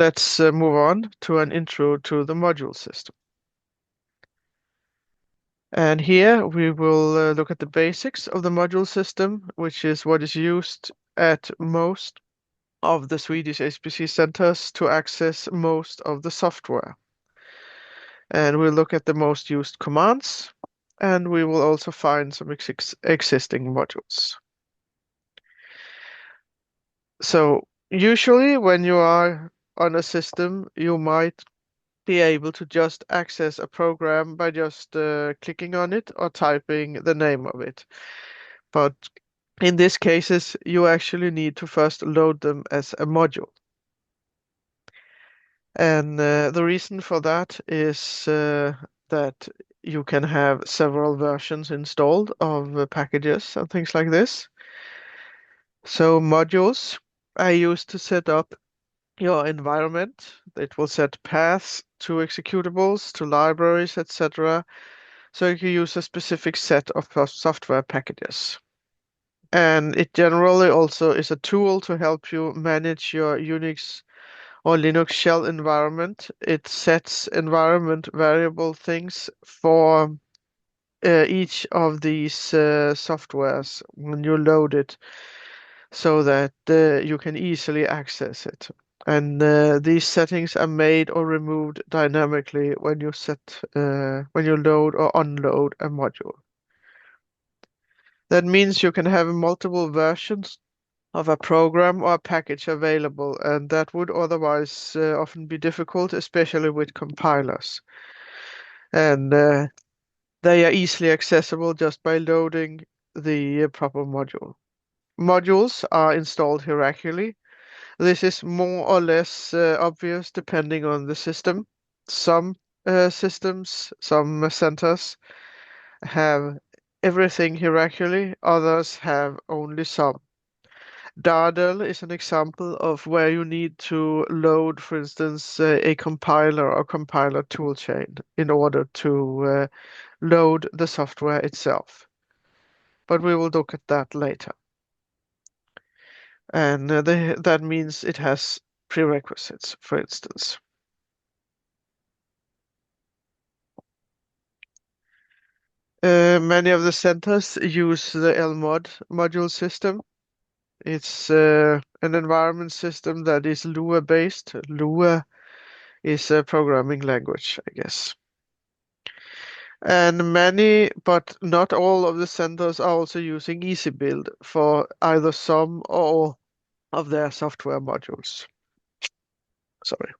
Let's move on to an intro to the module system. And here we will look at the basics of the module system, which is what is used at most of the Swedish HPC centers to access most of the software. And we'll look at the most used commands, and we will also find some existing modules. So usually when you are on a system, you might be able to just access a program by just clicking on it or typing the name of it. But in these cases, you actually need to first load them as a module. And the reason for that is that you can have several versions installed of packages and things like this. So modules are used to set up your environment. It will set paths to executables, to libraries, etc. So you can use a specific set of software packages. And it generally also is a tool to help you manage your Unix or Linux shell environment. It sets environment variable things for each of these softwares when you load it so that you can easily access it. And these settings are made or removed dynamically when you when you load or unload a module. That means you can have multiple versions of a program or a package available, and that would otherwise often be difficult, especially with compilers. And they are easily accessible just by loading the proper module. Modules are installed hierarchically. This is more or less obvious depending on the system. Some systems, some centers have everything hierarchically, others have only some. Dardel is an example of where you need to load, for instance, a compiler or compiler toolchain in order to load the software itself. But we will look at that later. And that means it has prerequisites, for instance. Many of the centers use the LMOD module system. It's an environment system that is Lua based. Lua is a programming language, I guess. And many, but not all of the centers are also using EasyBuild for either some or all of their software modules. Sorry.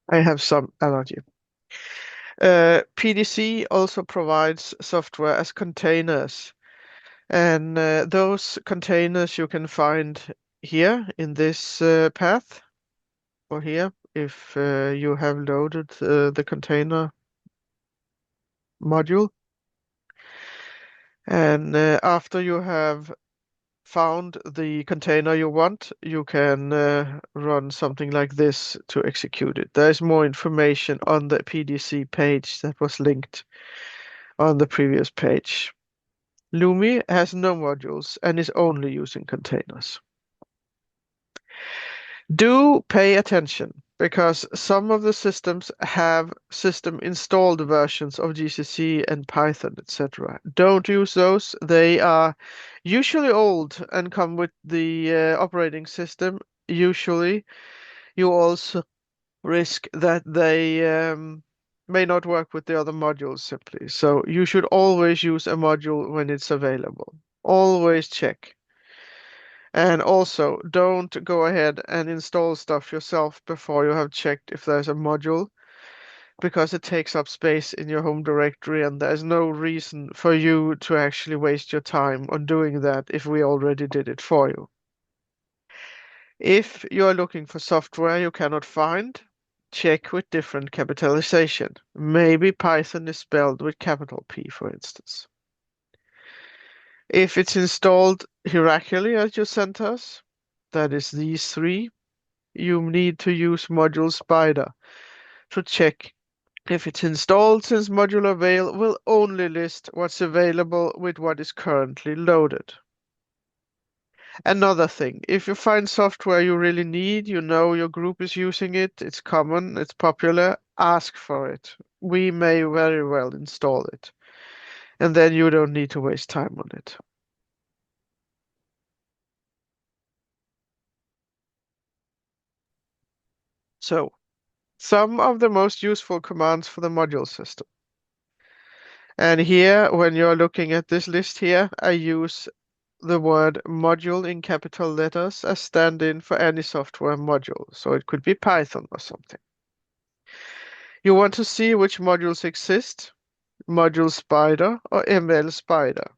I have some allergy. PDC also provides software as containers, and those containers you can find here in this path, or here if you have loaded the container module. And after you have found the container you want, you can run something like this to execute it. There is more information on the PDC page that was linked on the previous page. Lumi has no modules and is only using containers. Do pay attention because some of the systems have system installed versions of GCC and Python, etc. Don't use those. They are usually old and come with the operating system. Usually, you also risk that they may not work with the other modules simply. So you should always use a module when it's available. Always check. And also, don't go ahead and install stuff yourself before you have checked if there's a module, because it takes up space in your home directory, and there's no reason for you to actually waste your time on doing that if we already did it for you. If you are looking for software you cannot find, check with different capitalization. Maybe Python is spelled with capital P, for instance. If it's installed hierarchically at your centers, that is these three, you need to use module spider to check If it's installed, since module avail will only list what's available with what is currently loaded. Another thing, if you find software you really need, you know your group is using it, it's common, it's popular, ask for it. We may very well install it. And then you don't need to waste time on it. So, some of the most useful commands for the module system. And here, when you're looking at this list here, I use the word module in capital letters as stand-in for any software module. So it could be Python or something. You want to see which modules exist, module spider or ML spider.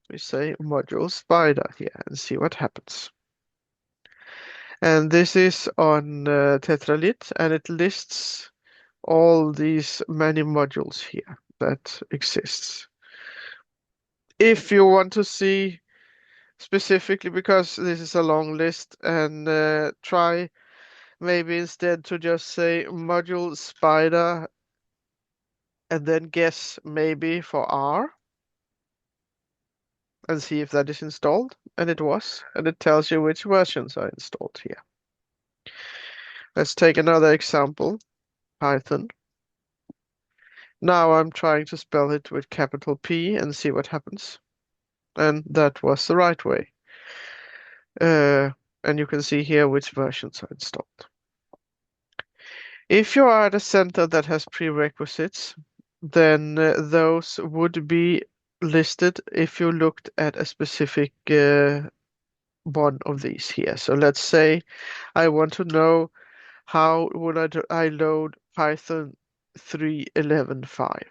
We say module spider here and see what happens. And this is on Tetralit, and it lists all these many modules here that exists. If you want to see specifically, because this is a long list, and try maybe instead to just say module spider and then guess maybe for R and see if that is installed. And it was, and it tells you which versions are installed here. Let's take another example, Python. Now I'm trying to spell it with capital P and see what happens. And that was the right way. And you can see here which versions are installed. If you are at a center that has prerequisites, then those would be listed if you looked at a specific one of these here. So let's say I want to know how would I load Python 3.11.5.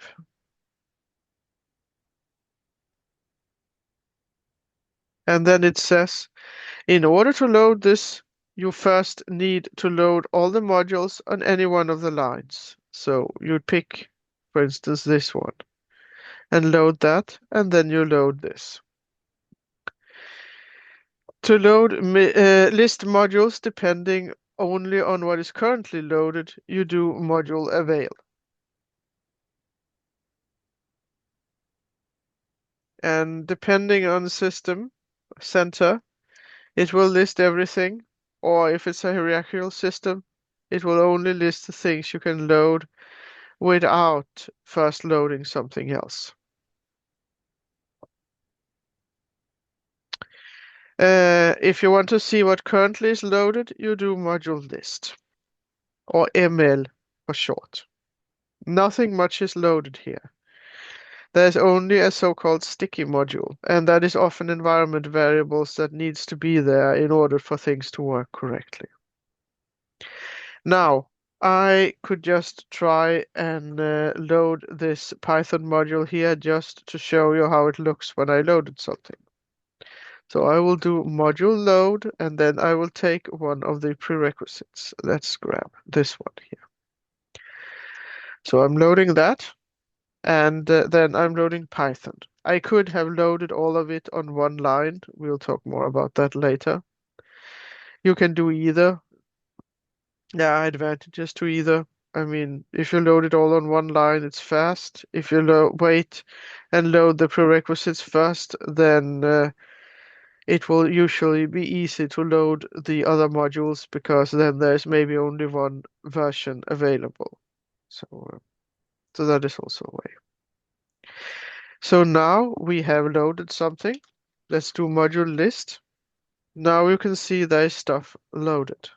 And then it says, in order to load this, you first need to load all the modules on any one of the lines. So you'd pick, for instance, this one and load that, and then you load this. To load list modules depending only on what is currently loaded, you do module avail. And depending on the system center, it will list everything, or if it's a hierarchical system, it will only list the things you can load without first loading something else. If you want to see what currently is loaded, you do module list, or ML for short. Nothing much is loaded here. There's only a so-called sticky module, and that is often environment variables that needs to be there in order for things to work correctly. Now, I could just try and load this Python module here just to show you how it looks when I loaded something. So I will do module load, and then I will take one of the prerequisites. Let's grab this one here. So I'm loading that, and then I'm loading Python. I could have loaded all of it on one line. We'll talk more about that later. You can do either. There are advantages to either. I mean, if you load it all on one line, it's fast. If you wait and load the prerequisites first, then it will usually be easy to load the other modules because then there's maybe only one version available. So that is also a way. So now we have loaded something. Let's do module list. Now you can see there's stuff loaded.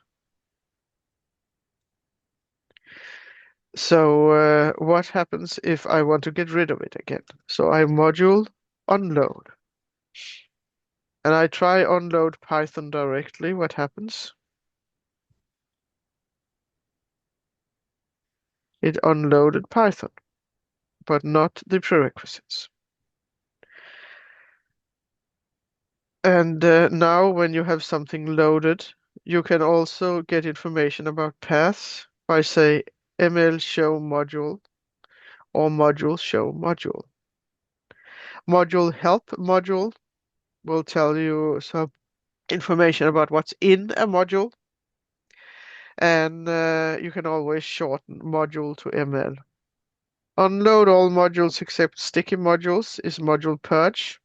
So what happens if I want to get rid of it again? So I module unload. And I try unload Python directly. What happens? It unloaded Python, but not the prerequisites. And now when you have something loaded, you can also get information about paths by say ml show module or module show module. Module help module will tell you some information about what's in a module. And you can always shorten module to ml. Unload all modules except sticky modules is module purge.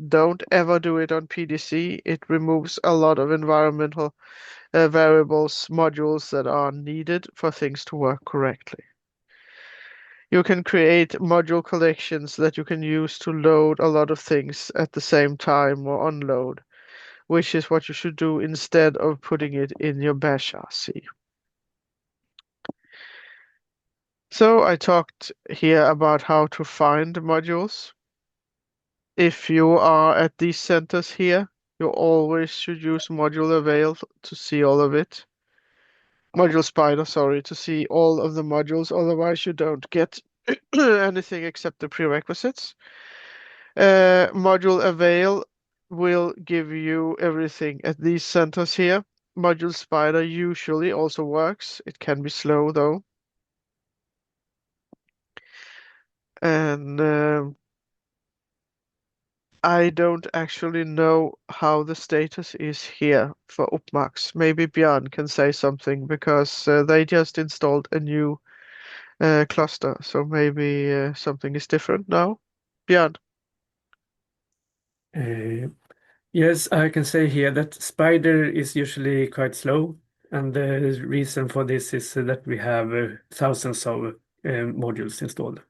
Don't ever do it on PDC. It removes a lot of environmental variables, modules that are needed for things to work correctly. You can create module collections that you can use to load a lot of things at the same time or unload, which is what you should do instead of putting it in your bash RC. So I talked here about how to find modules. If you are at these centers here, you always should use module avail to see all of it. Module spider, sorry, to see all of the modules, otherwise you don't get anything except the prerequisites. Module avail will give you everything at these centers here. Module spider usually also works. It can be slow though. And I don't actually know how the status is here for UPPMAX. Maybe Björn can say something because they just installed a new cluster, so maybe something is different now. Björn. Yes, I can say here that Spider is usually quite slow, and the reason for this is that we have thousands of modules installed.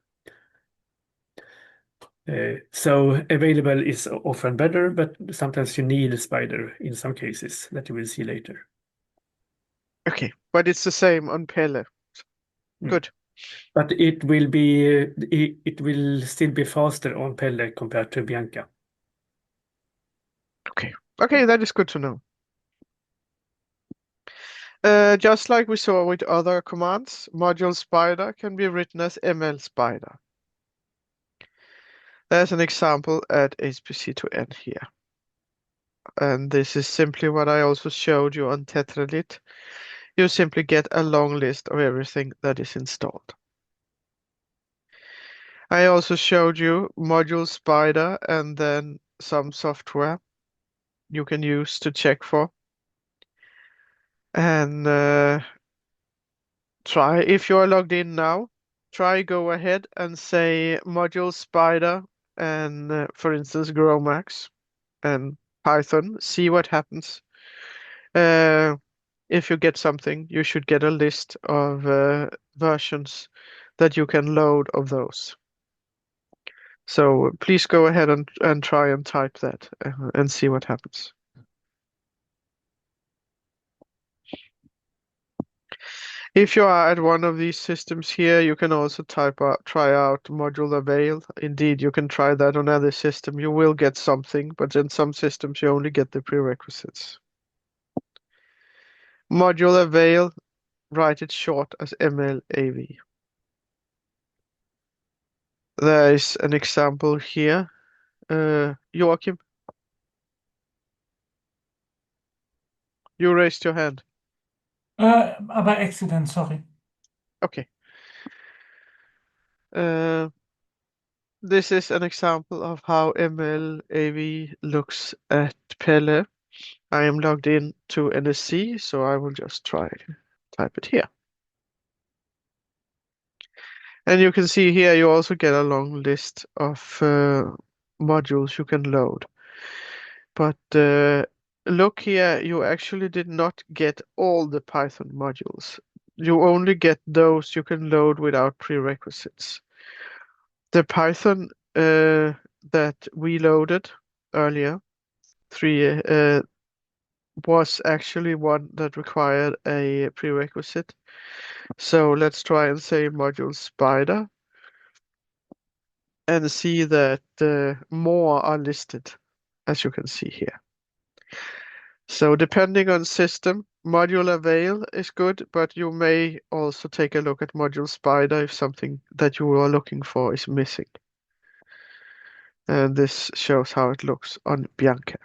So available is often better, but sometimes you need a Spider in some cases that you will see later. Okay, but it's the same on Pelle. Good. But it will still be faster on Pelle compared to Bianca. Okay. Okay, that is good to know. Just like we saw with other commands, module spider can be written as ml spider. There's an example at HPC2N here. And this is simply what I also showed you on Tetralit. You simply get a long list of everything that is installed. I also showed you module spider and then some software you can use to check for. And try, if you are logged in now, try go ahead and say module spider and for instance GrowMax and Python, see what happens. If you get something, you should get a list of versions that you can load of those. So please go ahead and try and type that and see what happens. If you are at one of these systems here, you can also try out module avail. Indeed, you can try that on other system. You will get something, but in some systems you only get the prerequisites. Module avail, write it short as MLAV. There is an example here. Joachim, you raised your hand. By accident, sorry. Okay. This is an example of how MLAV looks at Pelle. I am logged in to NSC, so I will just type it here. And you can see here you also get a long list of modules you can load. But look here, you actually did not get all the Python modules. You only get those you can load without prerequisites. The Python that we loaded earlier, was actually one that required a prerequisite. So let's try and say module spider and see that more are listed, as you can see here. So depending on system, module avail is good, but you may also take a look at module spider if something that you are looking for is missing. And this shows how it looks on Bianca.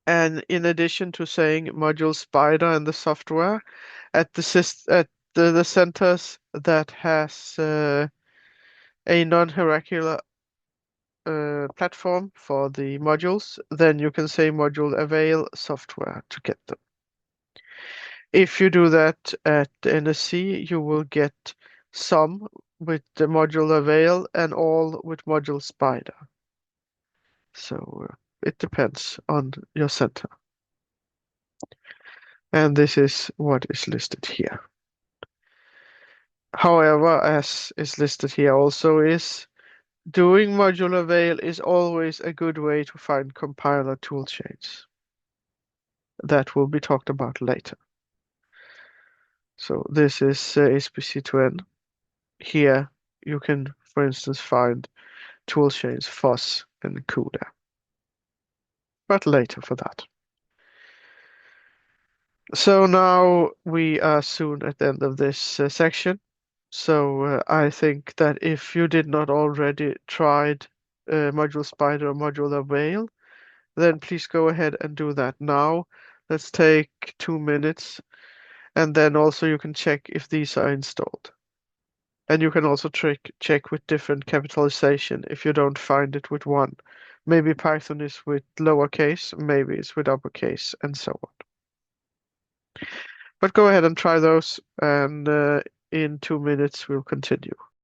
And in addition to saying module spider and the software, at the centers that has a non-hierarchical platform for the modules, then you can say module avail software to get them. If you do that at NSC, you will get some with the modular veil and all with module spider. So it depends on your center. And this is what is listed here. However, as is listed here also is doing modular veil is always a good way to find compiler toolchains. That will be talked about later. So this is ASP.C2N. Here you can, for instance, find toolchains FOSS and CUDA. But later for that. So now we are soon at the end of this section. So I think that if you did not already tried module spider or modular veil, then please go ahead and do that now. Let's take 2 minutes, and then also you can check if these are installed. And you can also check with different capitalization if you don't find it with one. Maybe Python is with lowercase, maybe it's with uppercase, and so on. But go ahead and try those, and in 2 minutes we'll continue.